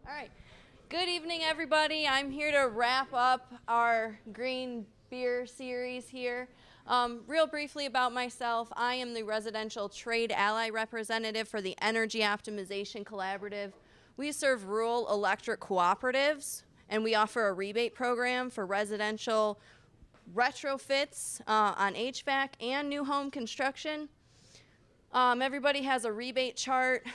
All right. Good evening, everybody. I'm here to wrap up our green beer series here. Real briefly about myself, I am the residential trade ally representative for the Energy Optimization Collaborative. We serve rural electric cooperatives, and we offer a rebate program for residential retrofits on HVAC and new home construction. Everybody has a rebate chart.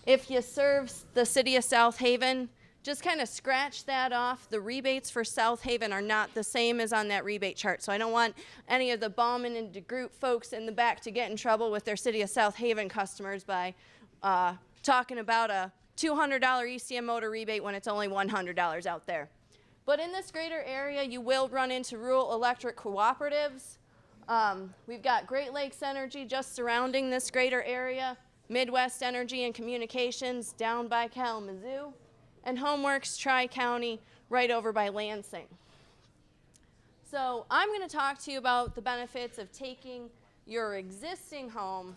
If you serve the city of South Haven, just kind of scratch that off. The rebates for South Haven are not the same as on that rebate chart. So I don't want any of the Bauman and DeGroot folks in the back to get in trouble with their city of South Haven customers by talking about a $200 ECM motor rebate when it's only $100 out there. But in this greater area, you will run into rural electric cooperatives. We've got Great Lakes Energy just surrounding this greater area, Midwest Energy and Communications down by Kalamazoo, and Homeworks Tri-County right over by Lansing. So I'm going to talk to you about the benefits of taking your existing home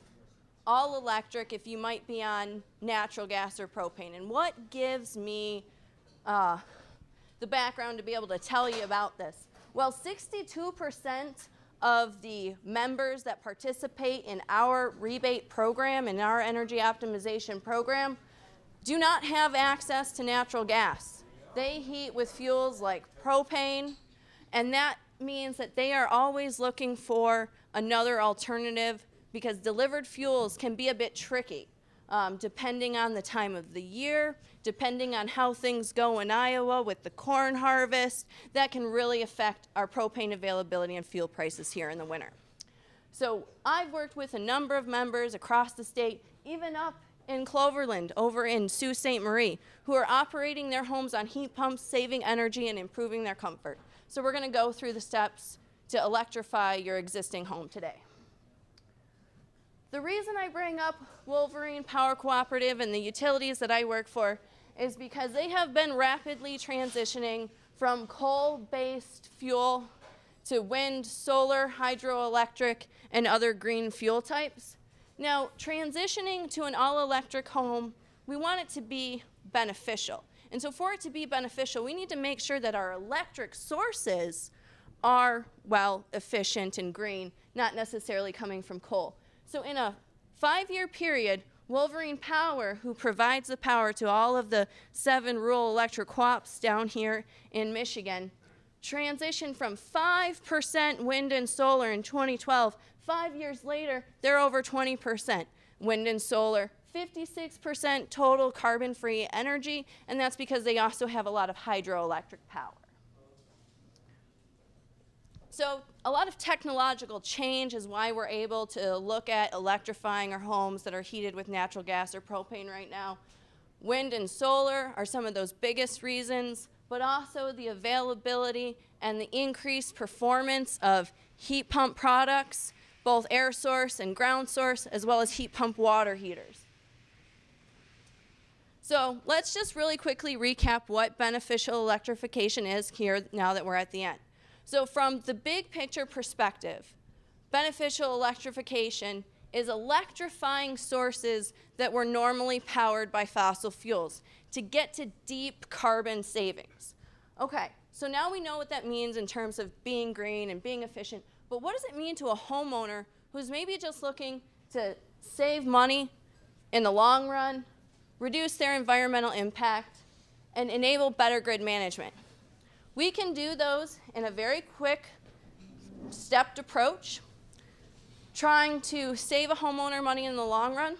all electric if you might be on natural gas or propane, and what gives me the background to be able to tell you about this. Well, 62% of the members that participate in our rebate program, in our energy optimization program, do not have access to natural gas. They heat with fuels like propane, and that means that they are always looking for another alternative because delivered fuels can be a bit tricky, depending on the time of the year, depending on how things go in Iowa with the corn harvest. That can really affect our propane availability and fuel prices here in the winter. So I've worked with a number of members across the state, even up in Cloverland, over in Sault Ste. Marie, who are operating their homes on heat pumps, saving energy and improving their comfort. So we're going to go through the steps to electrify your existing home today. The reason I bring up Wolverine Power Cooperative and the utilities that I work for is because they have been rapidly transitioning from coal-based fuel to wind, solar, hydroelectric, and other green fuel types. Now, transitioning to an all-electric home, we want it to be beneficial. And so for it to be beneficial, we need to make sure that our electric sources are, well, efficient and green, not necessarily coming from coal. So in a 5-year period, Wolverine Power, who provides the power to all of the 7 rural electric co-ops down here in Michigan, transitioned from 5% wind and solar in 2012. 5 years later, they're over 20% wind and solar, 56% total carbon-free energy, and that's because they also have a lot of hydroelectric power. So a lot of technological change is why we're able to look at electrifying our homes that are heated with natural gas or propane right now. Wind and solar are some of those biggest reasons, but also the availability and the increased performance of heat pump products, both air source and ground source, as well as heat pump water heaters. So let's just really quickly recap what beneficial electrification is here now that we're at the end. So from the big picture perspective, beneficial electrification is electrifying sources that were normally powered by fossil fuels to get to deep carbon savings. Okay, so now we know what that means in terms of being green and being efficient, but what does it mean to a homeowner who's maybe just looking to save money in the long run, reduce their environmental impact, and enable better grid management? We can do those in a very quick, stepped approach, trying to save a homeowner money in the long run.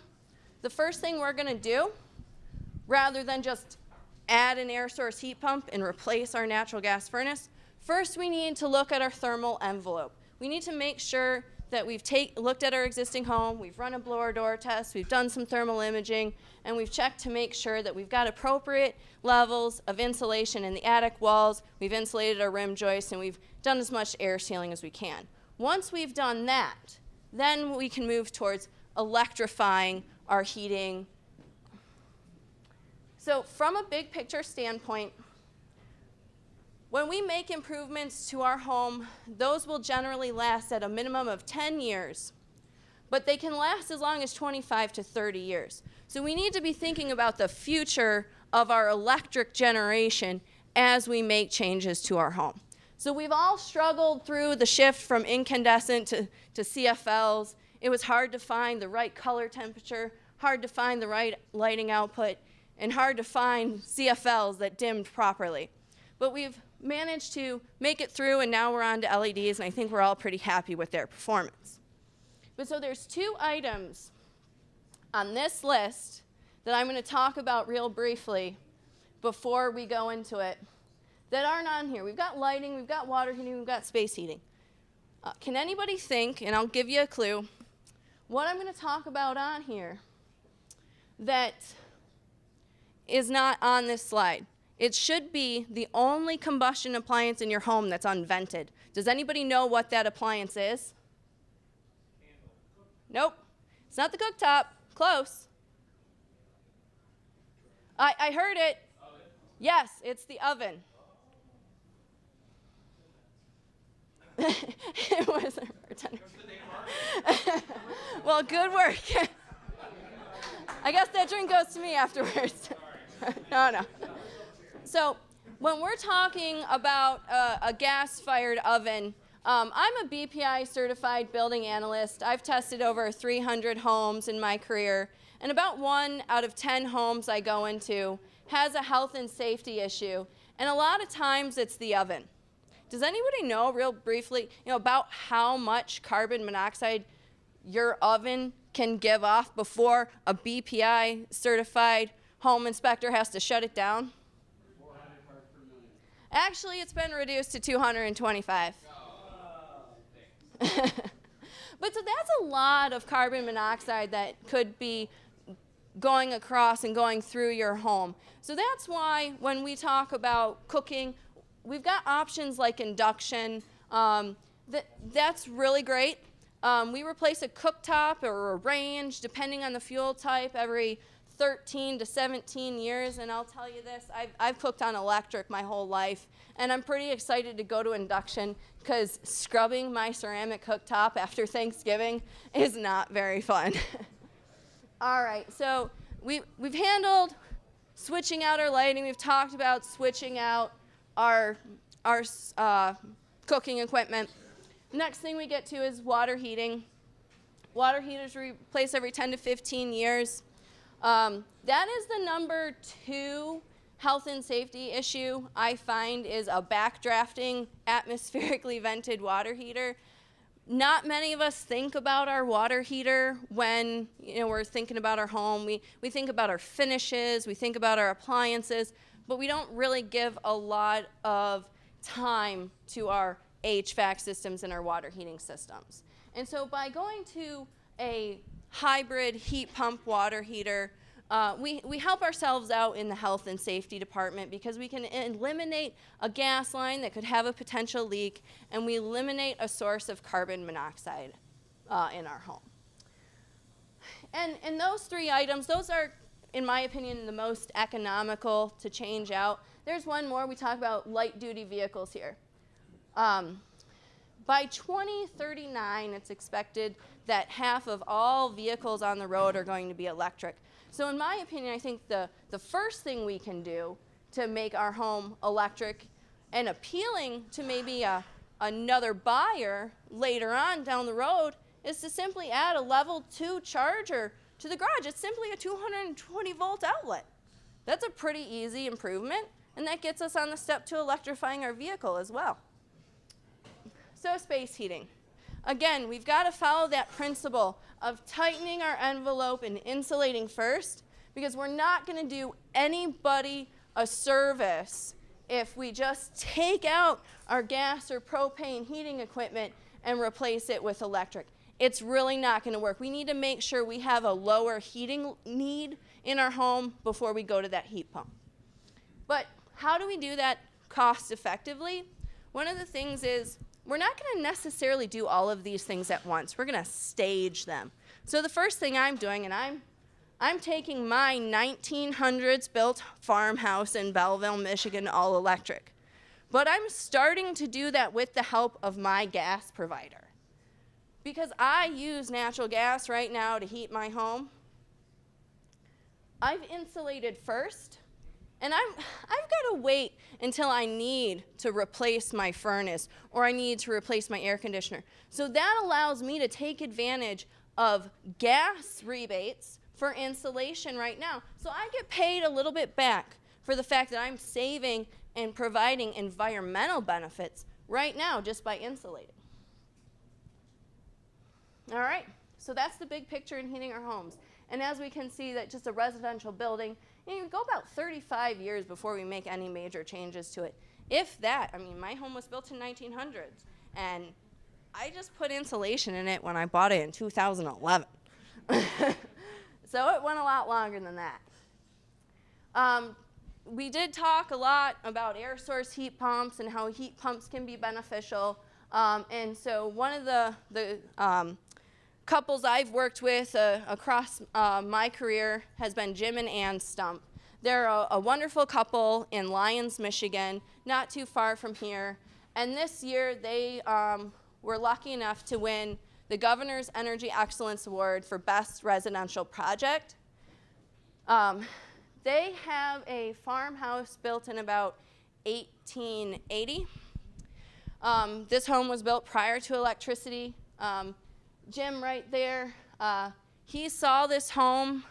The first thing we're going to do, rather than just add an air source heat pump and replace our natural gas furnace, first we need to look at our thermal envelope. We need to make sure that we've looked at our existing home, we've run a blower door test, we've done some thermal imaging, and we've checked to make sure that we've got appropriate levels of insulation in the attic walls, we've insulated our rim joists, and we've done as much air sealing as we can. Once we've done that, then we can move towards electrifying our heating. So from a big picture standpoint, when we make improvements to our home, those will generally last at a minimum of 10 years, but they can last as long as 25 to 30 years. So we need to be thinking about the future of our electric generation as we make changes to our home. So we've all struggled through the shift from incandescent to CFLs. It was hard to find the right color temperature, hard to find the right lighting output, and hard to find CFLs that dimmed properly. But we've managed to make it through, and now we're on to LEDs, and I think we're all pretty happy with their performance. But so there's two items on this list that I'm going to talk about real briefly before we go into it that aren't on here. We've got lighting, we've got water heating, we've got space heating. Can anybody think, and I'll give you a clue, what I'm going to talk about on here that is not on this slide? It should be the only combustion appliance in your home that's unvented. Does anybody know what that appliance is? Nope. It's not the cooktop. Close. I heard it. Oven. Yes, it's the oven. It was a bartender. Well, good work. I guess that drink goes to me afterwards. No. So when we're talking about a gas-fired oven, I'm a BPI certified building analyst. I've tested over 300 homes in my career, and about 1 out of 10 homes I go into has a health and safety issue, and a lot of times it's the oven. Does anybody know, real briefly, about how much carbon monoxide your oven can give off before a BPI certified home inspector has to shut it down? 400 parts per million. Actually, it's been reduced to 225. But so that's a lot of carbon monoxide that could be going across and going through your home. So that's why when we talk about cooking, we've got options like induction. That's really great. We replace a cooktop or a range, depending on the fuel type, every 13 to 17 years. And I'll tell you this, I've cooked on electric my whole life, and I'm pretty excited to go to induction because scrubbing my ceramic cooktop after Thanksgiving is not very fun. All right, so we've handled switching out our lighting. We've talked about switching out our cooking equipment. Next thing we get to is water heating. Water heaters replace every 10 to 15 years. That is the number 2 health and safety issue I find is a backdrafting, atmospherically vented water heater. Not many of us think about our water heater when we're thinking about our home. We think about our finishes, we think about our appliances, but we don't really give a lot of time to our HVAC systems and our water heating systems. And so by going to a hybrid heat pump water heater, we help ourselves out in the health and safety department because we can eliminate a gas line that could have a potential leak, and we eliminate a source of carbon monoxide in our home. And those 3 items, those are, in my opinion, the most economical to change out. There's one more. We talk about light-duty vehicles here. By 2039, it's expected that half of all vehicles on the road are going to be electric. So in my opinion, I think the first thing we can do to make our home electric and appealing to maybe another buyer later on down the road is to simply add a level 2 charger to the garage. It's simply a 220 volt outlet. That's a pretty easy improvement, and that gets us on the step to electrifying our vehicle as well. So space heating. Again, we've got to follow that principle of tightening our envelope and insulating first, because we're not going to do anybody a service if we just take out our gas or propane heating equipment and replace it with electric. It's really not going to work. We need to make sure we have a lower heating need in our home before we go to that heat pump. But how do we do that cost effectively? One of the things is we're not going to necessarily do all of these things at once. We're going to stage them. So the first thing I'm doing, and I'm taking my 1900s built farmhouse in Belleville, Michigan, all electric. But I'm starting to do that with the help of my gas provider. Because I use natural gas right now to heat my home. I've insulated first, And I've got to wait until I need to replace my furnace or I need to replace my air conditioner. So that allows me to take advantage of gas rebates for insulation right now. So I get paid a little bit back for the fact that I'm saving and providing environmental benefits right now just by insulating. All right, so that's the big picture in heating our homes. And as we can see, that just a residential building, you go about 35 years before we make any major changes to it. If that, I mean, my home was built in 1900s, and I just put insulation in it when I bought it in 2011. So it went a lot longer than that. We did talk a lot about air source heat pumps and how heat pumps can be beneficial. And so one of the couples I've worked with across my career has been Jim and Ann Stump. They're a wonderful couple in Lyons, Michigan, not too far from here. And this year they were lucky enough to win the Governor's Energy Excellence Award for Best Residential Project. They have a farmhouse built in about 1880. This home was built prior to electricity. Jim right there, he saw this home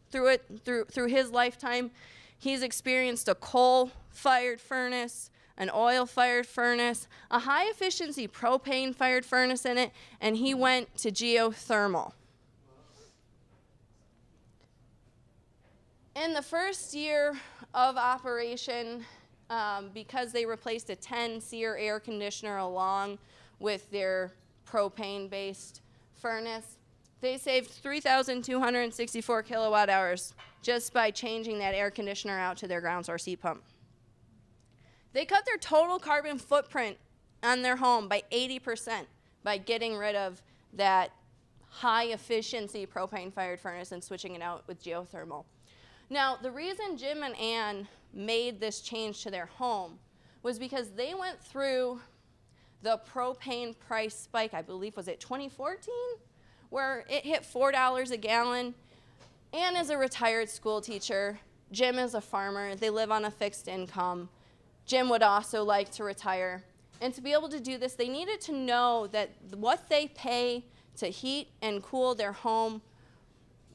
through his lifetime. He's experienced a coal-fired furnace, an oil-fired furnace, a high-efficiency propane-fired furnace in it, and he went to geothermal. In the first year of operation, because they replaced a 10-SEER air conditioner along with their propane-based furnace, they saved 3,264 kilowatt hours just by changing that air conditioner out to their ground source heat pump. They cut their total carbon footprint on their home by 80% by getting rid of that high-efficiency propane-fired furnace and switching it out with geothermal. Now, the reason Jim and Ann made this change to their home was because they went through the propane price spike, I believe, was it 2014, where it hit $4 a gallon. Ann is a retired school teacher. Jim is a farmer. They live on a fixed income. Jim would also like to retire. And to be able to do this, they needed to know that what they pay to heat and cool their home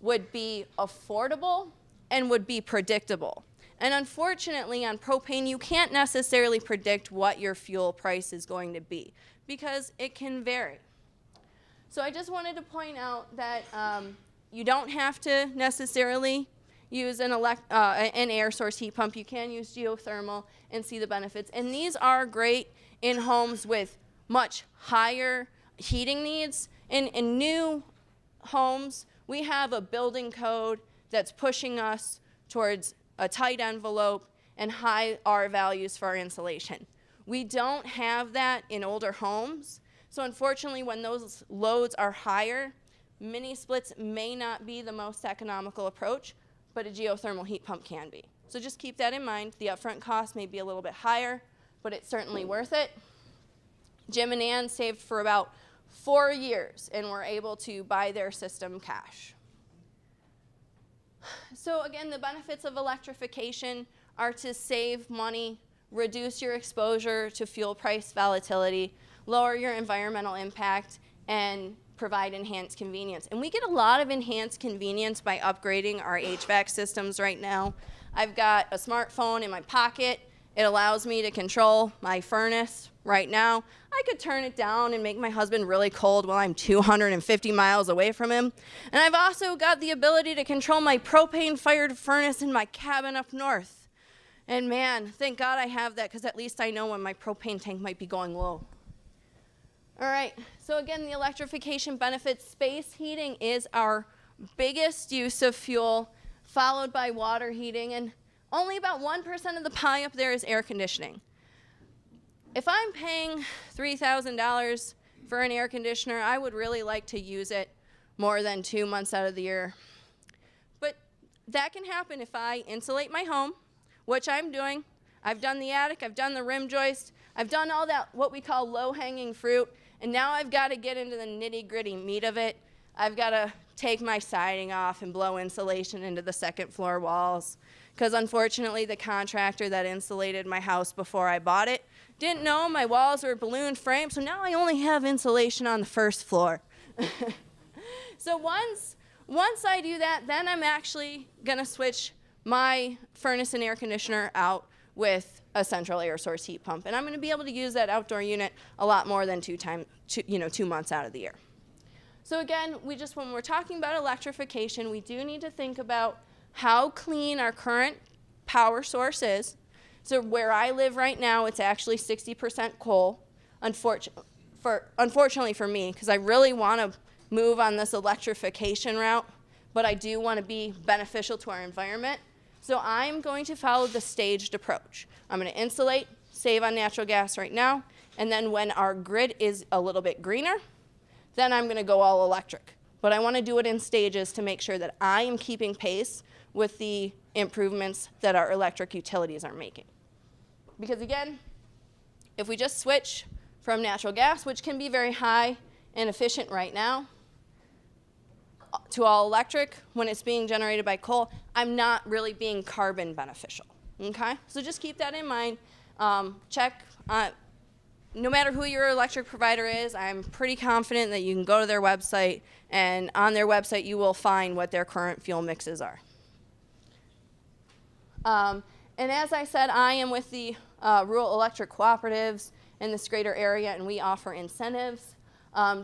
would be affordable and would be predictable. And unfortunately, on propane, you can't necessarily predict what your fuel price is going to be because it can vary. So I just wanted to point out that you don't have to necessarily use an air source heat pump. You can use geothermal and see the benefits. And these are great in homes with much higher heating needs. In new homes, we have a building code that's pushing us towards a tight envelope and high R values for our insulation. We don't have that in older homes. So unfortunately, when those loads are higher, mini splits may not be the most economical approach, but a geothermal heat pump can be. So just keep that in mind. The upfront cost may be a little bit higher, but it's certainly worth it. Jim and Ann saved for about 4 years and were able to buy their system cash. So again, the benefits of electrification are to save money, reduce your exposure to fuel price volatility, lower your environmental impact, and provide enhanced convenience. And we get a lot of enhanced convenience by upgrading our HVAC systems right now. I've got a smartphone in my pocket. It allows me to control my furnace right now. I could turn it down and make my husband really cold while I'm 250 miles away from him. And I've also got the ability to control my propane-fired furnace in my cabin up north. And man, thank God I have that, because at least I know when my propane tank might be going low. All right, so again, the electrification benefits. Space heating is our biggest use of fuel, followed by water heating, and only about 1% of the pie up there is air conditioning. If I'm paying $3,000 for an air conditioner, I would really like to use it more than 2 months out of the year. But that can happen if I insulate my home, which I'm doing. I've done the attic, I've done the rim joist, I've done all that, what we call low-hanging fruit, and now I've got to get into the nitty-gritty meat of it. I've got to take my siding off and blow insulation into the second floor walls, because unfortunately the contractor that insulated my house before I bought it didn't know my walls were balloon framed, so now I only have insulation on the first floor. So once I do that, then I'm actually going to switch my furnace and air conditioner out with a central air source heat pump. And I'm going to be able to use that outdoor unit a lot more than 2 months out of the year. So again, when we're talking about electrification, we do need to think about how clean our current power source is. So where I live right now, it's actually 60% coal, unfortunately for me, because I really want to move on this electrification route, but I do want to be beneficial to our environment. So I'm going to follow the staged approach. I'm going to insulate, save on natural gas right now, and then when our grid is a little bit greener, then I'm going to go all electric. But I want to do it in stages to make sure that I am keeping pace with the improvements that our electric utilities are making. Because again, if we just switch from natural gas, which can be very high and efficient right now, to all electric, when it's being generated by coal, I'm not really being carbon beneficial, okay? So just keep that in mind. No matter who your electric provider is, I'm pretty confident that you can go to their website, and on their website you will find what their current fuel mixes are. And as I said, I am with the rural electric cooperatives in this greater area, and we offer incentives.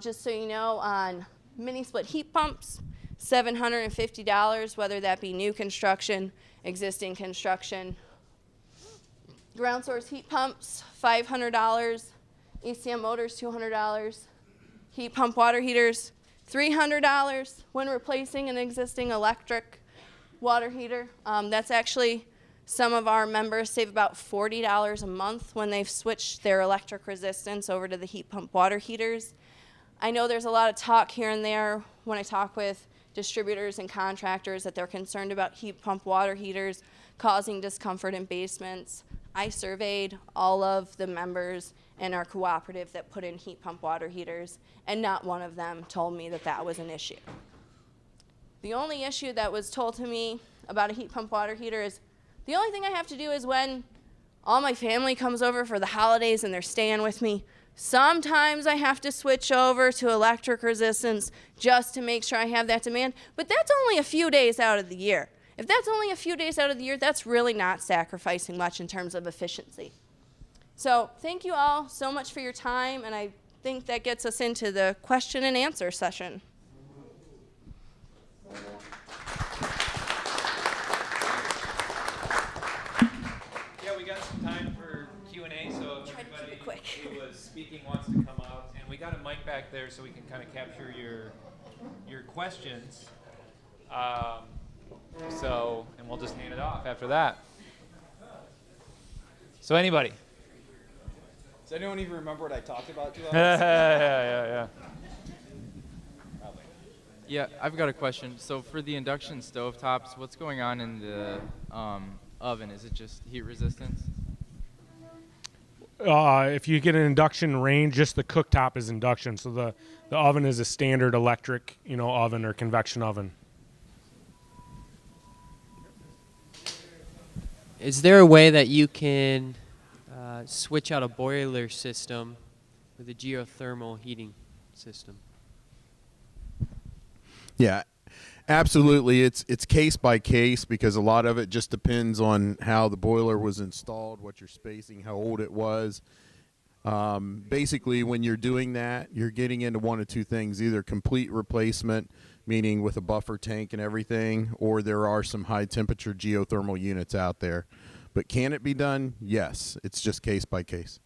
Just so you know, on mini split heat pumps, $750, whether that be new construction, existing construction. Ground source heat pumps, $500. ECM motors, $200. Heat pump water heaters, $300 when replacing an existing electric water heater. That's actually, some of our members save about $40 a month when they've switched their electric resistance over to the heat pump water heaters. I know there's a lot of talk here and there when I talk with distributors and contractors that they're concerned about heat pump water heaters causing discomfort in basements. I surveyed all of the members in our cooperative that put in heat pump water heaters, and not one of them told me that that was an issue. The only issue that was told to me about a heat pump water heater is the only thing I have to do is when all my family comes over for the holidays and they're staying with me, sometimes I have to switch over to electric resistance just to make sure I have that demand, but that's only a few days out of the year. If that's only a few days out of the year, that's really not sacrificing much in terms of efficiency. So thank you all so much for your time, and I think that gets us into the question and answer session. Yeah, we got some time for Q&A, so if anybody who was speaking wants to come up, and we got a mic back there so we can kind of capture your questions. And we'll just hand it off after that. So anybody? Does anyone even remember what I talked about 2 hours? Yeah. Yeah, I've got a question. So for the induction stovetops, what's going on in the oven? Is it just heat resistance? If you get an induction range, just the cooktop is induction. So the oven is a standard electric, oven or convection oven. Is there a way that you can switch out a boiler system with a geothermal heating system? Yeah, absolutely. It's case by case because a lot of it just depends on how the boiler was installed, what your spacing, how old it was. Basically, when you're doing that, you're getting into one of two things: either complete replacement, meaning with a buffer tank and everything, or there are some high temperature geothermal units out there. But can it be done? Yes. It's just case by case.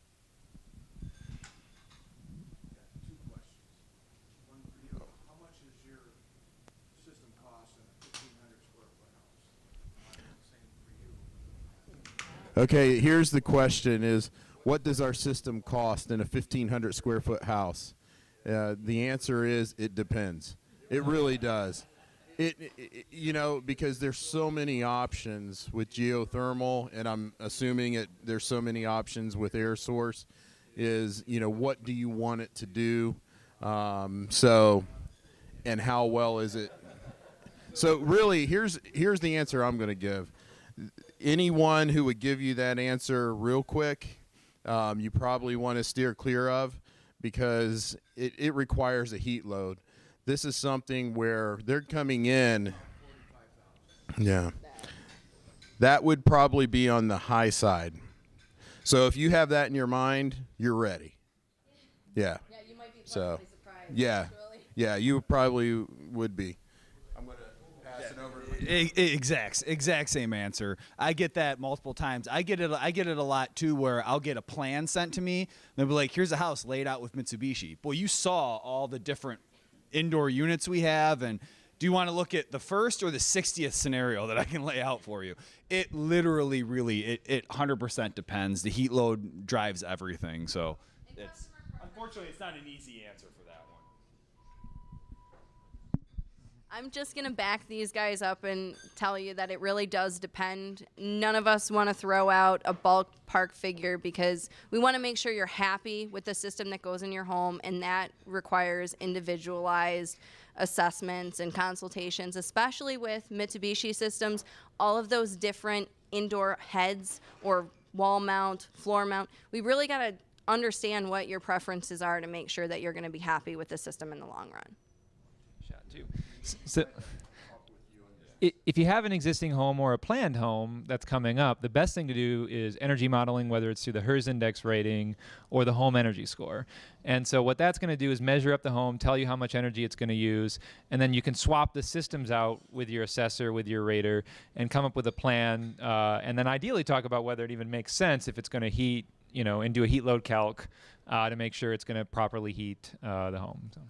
Okay, here's the question is, what does our system cost in a 1,500 square foot house? The answer is it depends. It really does. Because there's so many options with geothermal, and I'm assuming there's so many options with air source, is, what do you want it to do? And how well is it? So really, here's the answer I'm going to give. anyone who would give you that answer real quick, you probably want to steer clear of, because it requires a heat load. This is something where they're coming in. Yeah. That would probably be on the high side. So if you have that in your mind, you're ready. Yeah. Yeah, you might be So, pleasantly surprised. yeah. Actually. Yeah, you probably would be. I'm going to pass it over to Exact same answer. I get that multiple times. I get it a lot too, where I'll get a plan sent to me. They'll be like, "Here's a house laid out with Mitsubishi." Well, you saw all the different indoor units we have, and do you want to look at the first or the 60th scenario that I can lay out for you? It literally, really, it 100% depends. The heat load drives everything. So unfortunately, it's not an easy answer for that one. I'm just going to back these guys up and tell you that it really does depend. None of us want to throw out a ballpark figure because we want to make sure you're happy with the system that goes in your home, and that requires individualized assessments and consultations, especially with Mitsubishi systems. All of those different indoor heads or wall mount, floor mount, we really got to understand what your preferences are to make sure that you're going to be happy with the system in the long run. Shot too. So, if you have an existing home or a planned home that's coming up, the best thing to do is energy modeling, whether it's through the HERS index rating or the home energy score. And so what that's going to do is measure up the home, tell you how much energy it's going to use, and then you can swap the systems out with your assessor, with your rater, and come up with a plan, and then ideally talk about whether it even makes sense if it's going to heat, and do a heat load calc to make sure it's going to properly heat the home. So.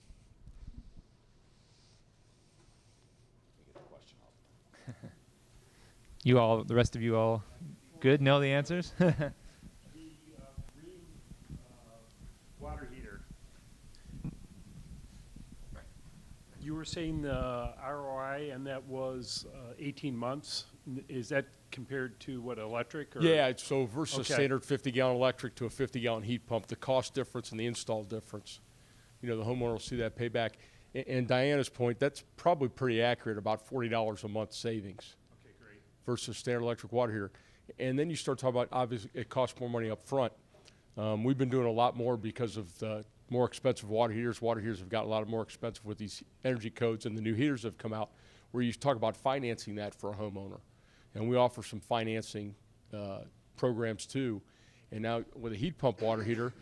The rest of you all good? Know the answers? The green water heater. You were saying the ROI, and that was 18 months. Is that compared to what, electric? Or? Yeah, so versus Okay. standard 50-gallon electric to a 50-gallon heat pump, the cost difference and the install difference, the homeowner will see that payback. And Diana's point, that's probably pretty accurate, about $40 a month savings. Okay, great. Versus standard electric water heater. And then you start talking about, obviously, it costs more money up front. We've been doing a lot more because of the more expensive water heaters. Water heaters have gotten a lot more expensive with these energy codes, and the new heaters have come out where you talk about financing that for a homeowner. And we offer some financing programs too. And now with a heat pump water heater,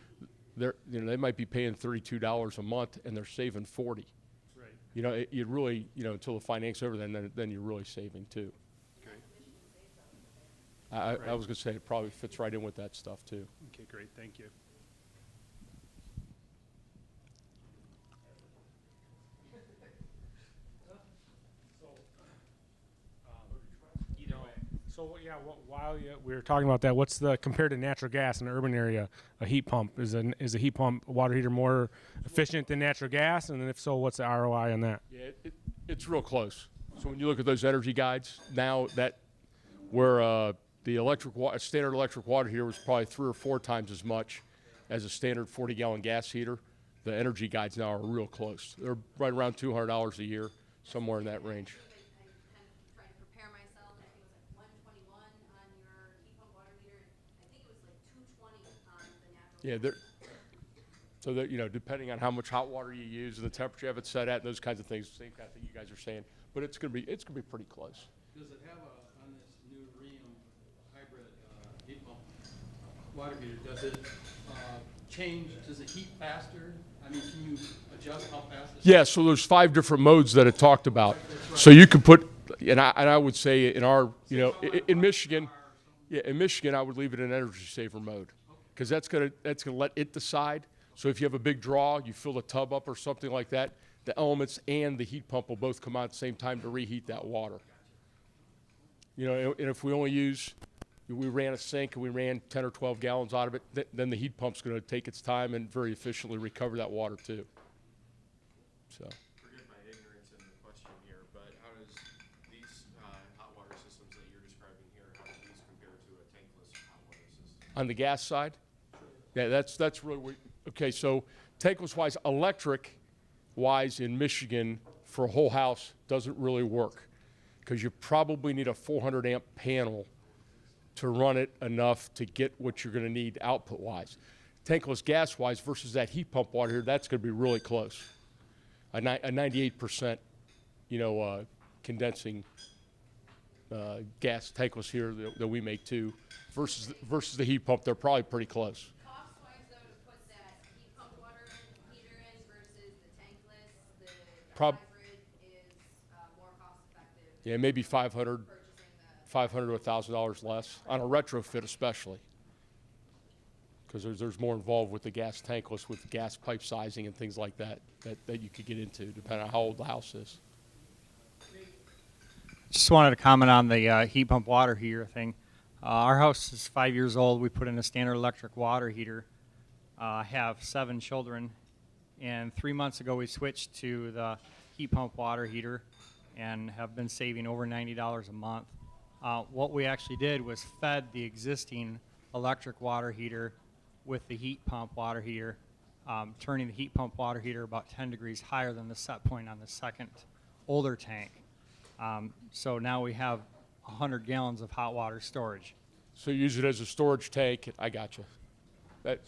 they might be paying $32 a month, and they're saving $40. Right. You really, until the financing's over, then you're really saving too. I was going to say it probably fits right in with that stuff too. Okay, great. Thank you. So yeah, while we were talking about that, what's the compared to natural gas in an urban area? A heat pump is a heat pump water heater more efficient than natural gas? And then if so, what's the ROI on that? Yeah, it's real close. So when you look at those energy guides now, that where the standard electric water heater was probably 3 or 4 times as much as a standard 40-gallon gas heater, the energy guides now are real close. They're right around $200 a year, somewhere in that range. Trying to prepare myself. I think it was like 121 on your heat pump water heater. I think it was like 220 on the natural. Yeah, so that depending on how much hot water you use and the temperature you have it set at, and those kinds of things, same kind of thing you guys are saying. But it's gonna be pretty close. Does it have on this new Rheem hybrid heat pump water heater? Does it change? Does it heat faster? I mean, can you adjust how fast? Yeah, so there's 5 different modes that it talked about. So you can put, and I would say in our, in Michigan, in Michigan, I would leave it in energy saver mode, because that's gonna let it decide. So if you have a big draw, you fill the tub up or something like that, the elements and the heat pump will both come out at the same time to reheat that water. And if we ran a sink and we ran 10 or 12 gallons out of it, then the heat pump's going to take its time and very efficiently recover that water too. So. Forgive my ignorance in the question here, but how does these hot water systems that you're describing here, how do these compare to a tankless hot water system? On the gas side? Yeah, that's really okay. So tankless wise, electric wise in Michigan for a whole house doesn't really work, because you probably need a 400 amp panel to run it enough to get what you're going to need output-wise. Tankless gas-wise versus that heat pump water here, that's going to be really close. A 98%, condensing gas tankless here that we make too, versus the heat pump, they're probably pretty close. Cost-wise, though, to put that heat pump water heater in versus the tankless, the hybrid is more cost-effective. Yeah, maybe 500 Purchasing to $1,000 less on a retrofit, especially, because there's more involved with the gas tankless, with the gas pipe sizing and things like that you could get into, depending on how old the house is. Just wanted to comment on the heat pump water heater thing. Our house is 5 years old. We put in a standard electric water heater. I have 7 children, and 3 months ago we switched to the heat pump water heater and have been saving over $90 a month. What we actually did was fed the existing electric water heater with the heat pump water heater, turning the heat pump water heater about 10 degrees higher than the set point on the second older tank. So now we have 100 gallons of hot water storage. So use it as a storage tank. I got you.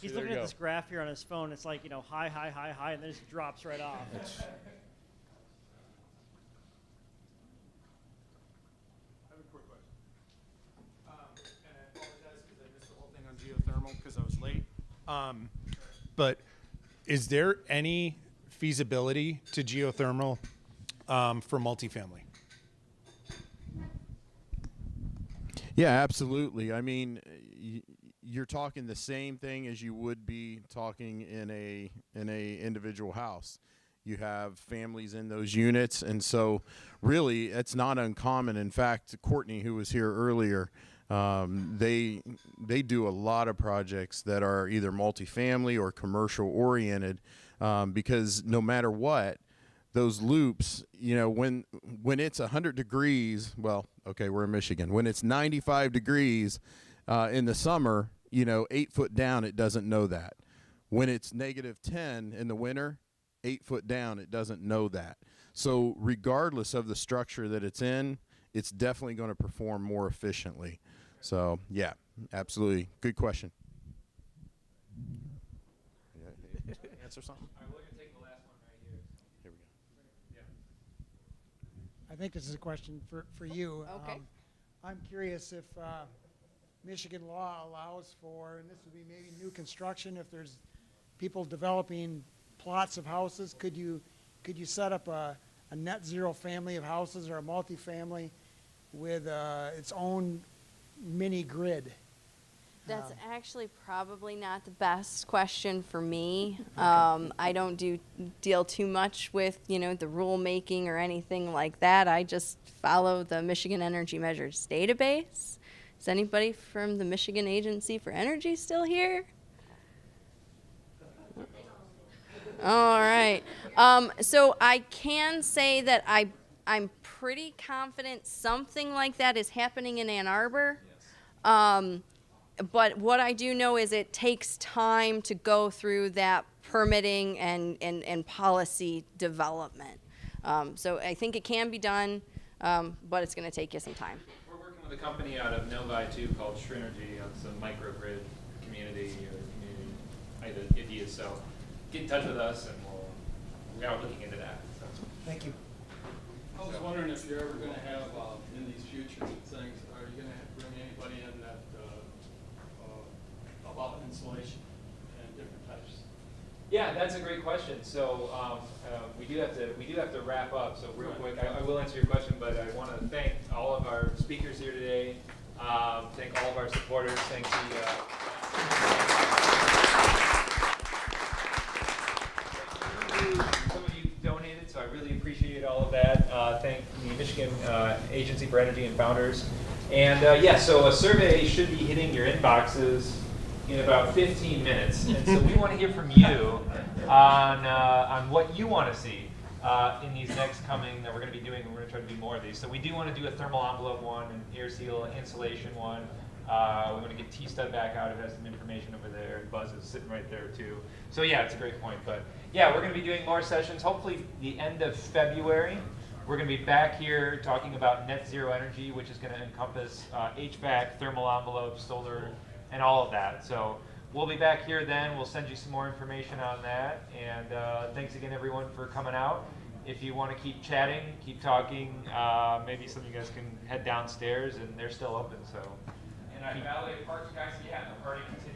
He's looking at this graph here on his phone. It's like, high, high, high, high, and then it just drops right off. I have a quick question. And I apologize because I missed the whole thing on geothermal because I was late. But is there any feasibility to geothermal for multifamily? Yeah, absolutely. I mean, you're talking the same thing as you would be talking in a individual house. You have families in those units, and so really it's not uncommon. In fact, Courtney, who was here earlier, they do a lot of projects that are either multifamily or commercial oriented, because no matter what, those loops, when it's 100 degrees, well, okay, we're in Michigan. When it's 95 degrees in the summer, 8 foot down, it doesn't know that. When it's -10 in the winter, 8 foot down, it doesn't know that. So regardless of the structure that it's in, it's definitely going to perform more efficiently. So yeah, absolutely. Good question. Answer something? All right, we're going to take the last one right here. Here we go. I think this is a question for you. Okay. I'm curious if Michigan law allows for, and this would be maybe new construction, if there's people developing plots of houses, could you set up a net zero family of houses or a multifamily with its own mini grid? That's actually probably not the best question for me. I don't deal too much with, the rulemaking or anything like that. I just follow the Michigan Energy Measures database. Is anybody from the Michigan Agency for Energy still here? All right. So I can say that I'm pretty confident something like that is happening in Ann Arbor. But what I do know is it takes time to go through that permitting and policy development. So I think it can be done, but it's going to take you some time. We're working with a company out of Novi too called Shrinergy on some microgrid community ideas. So get in touch with us and we are looking into that. So. Thank you. I was wondering if you're ever going to have, in these future things, are you going to bring anybody in that about insulation and different types? Yeah, that's a great question. So we do have to wrap up. So real quick, I will answer your question, but I want to thank all of our speakers here today. Thank all of our supporters. Thank the some of you donated, so I really appreciate all of that. Thank the Michigan Agency for Energy and Founders. And so a survey should be hitting your inboxes in about 15 minutes. And so we want to hear from you on what you want to see in these next coming that we're going to be doing, and we're going to try to do more of these. So we do want to do a thermal envelope one, an air seal insulation one. We want to get T-Stud back out. It has some information over there, and Buzz is sitting right there too. So yeah, it's a great point. But yeah, we're going to be doing more sessions, hopefully the end of February. We're going to be back here talking about net zero energy, which is going to encompass HVAC, thermal envelopes, solar, and all of that. So we'll be back here then. We'll send you some more information on that. And thanks again, everyone, for coming out. If you want to keep chatting, keep talking, maybe some of you guys can head downstairs, and they're still open. So. And Valley Parks guys, yeah, the party continues.